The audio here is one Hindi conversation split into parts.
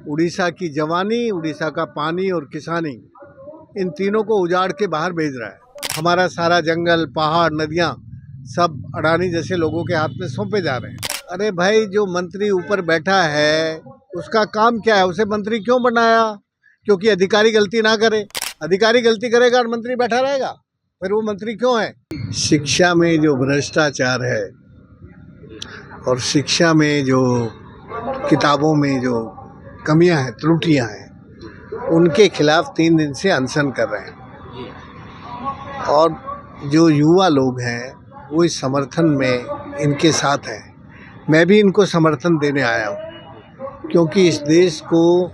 उड़ीसा की जवानी, उड़ीसा का पानी और किसानी, इन तीनों को उजाड़ के बाहर भेज रहा है। हमारा सारा जंगल, पहाड़, नदियाँ सब अडानी जैसे लोगों के हाथ में सौंपे जा रहे हैं। अरे भाई, जो मंत्री ऊपर बैठा है उसका काम क्या है? उसे मंत्री क्यों बनाया? क्योंकि अधिकारी गलती ना करे। अधिकारी गलती करेगा और मंत्री बैठा रहेगा, फिर वो मंत्री क्यों है? शिक्षा में जो भ्रष्टाचार है और शिक्षा में जो किताबों में जो कमियां हैं, त्रुटियां हैं, उनके खिलाफ 3 दिन से अनशन कर रहे हैं। और जो युवा लोग हैं वो इस समर्थन में इनके साथ हैं। मैं भी इनको समर्थन देने आया हूँ, क्योंकि इस देश को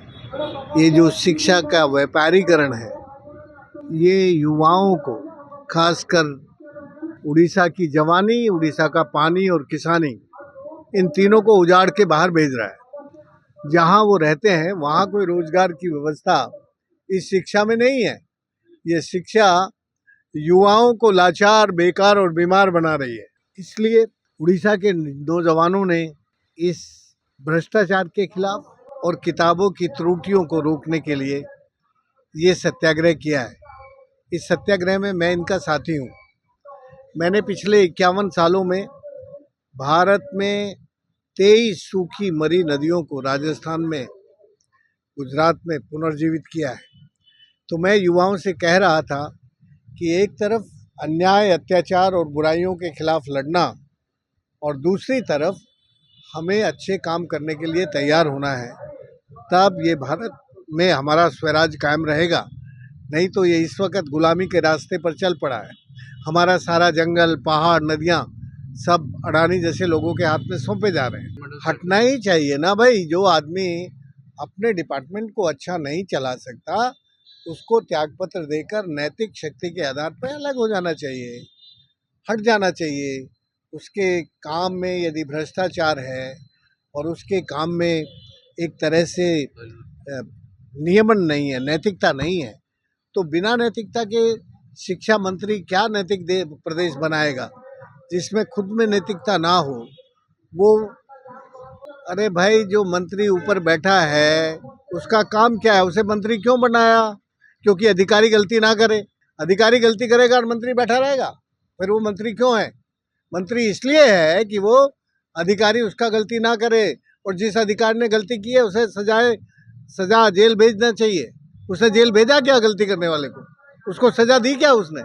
ये जो शिक्षा का व्यापारीकरण है, ये युवाओं को, खासकर उड़ीसा की जवानी, उड़ीसा का पानी और किसानी, इन तीनों को उजाड़ के बाहर भेज रहा है। जहाँ वो रहते हैं वहाँ कोई रोजगार की व्यवस्था इस शिक्षा में नहीं है। ये शिक्षा युवाओं को लाचार, बेकार और बीमार बना रही है। इसलिए उड़ीसा के नौजवानों ने इस भ्रष्टाचार के खिलाफ और किताबों की त्रुटियों को रोकने के लिए ये सत्याग्रह किया है। इस सत्याग्रह में मैं इनका साथी हूँ। मैंने पिछले 51 सालों में भारत में 23 सूखी मरी नदियों को राजस्थान में, गुजरात में पुनर्जीवित किया है। तो मैं युवाओं से कह रहा था कि एक तरफ अन्याय, अत्याचार और बुराइयों के खिलाफ लड़ना और दूसरी तरफ हमें अच्छे काम करने के लिए तैयार होना है, तब ये भारत में हमारा स्वराज कायम रहेगा। नहीं तो ये इस वक्त गुलामी के रास्ते पर चल पड़ा है। हमारा सारा जंगल, पहाड़, नदियाँ सब अडानी जैसे लोगों के हाथ में सौंपे जा रहे हैं। हटना ही चाहिए ना भाई। जो आदमी अपने डिपार्टमेंट को अच्छा नहीं चला सकता, उसको त्यागपत्र देकर नैतिक शक्ति के आधार पर अलग हो जाना चाहिए, हट जाना चाहिए। उसके काम में यदि भ्रष्टाचार है और उसके काम में एक तरह से नियमन नहीं है, नैतिकता नहीं है, तो बिना नैतिकता के शिक्षा मंत्री क्या नैतिक प्रदेश बनाएगा जिसमें खुद में नैतिकता ना हो वो? अरे भाई, जो मंत्री ऊपर बैठा है उसका काम क्या है? उसे मंत्री क्यों बनाया? क्योंकि अधिकारी गलती ना करे। अधिकारी गलती करेगा और मंत्री बैठा रहेगा, फिर वो मंत्री क्यों है? मंत्री इसलिए है कि वो अधिकारी उसका गलती ना करे, और जिस अधिकारी ने गलती की है उसे सजा जेल भेजना चाहिए। उसने जेल भेजा क्या गलती करने वाले को? उसको सजा दी क्या उसने?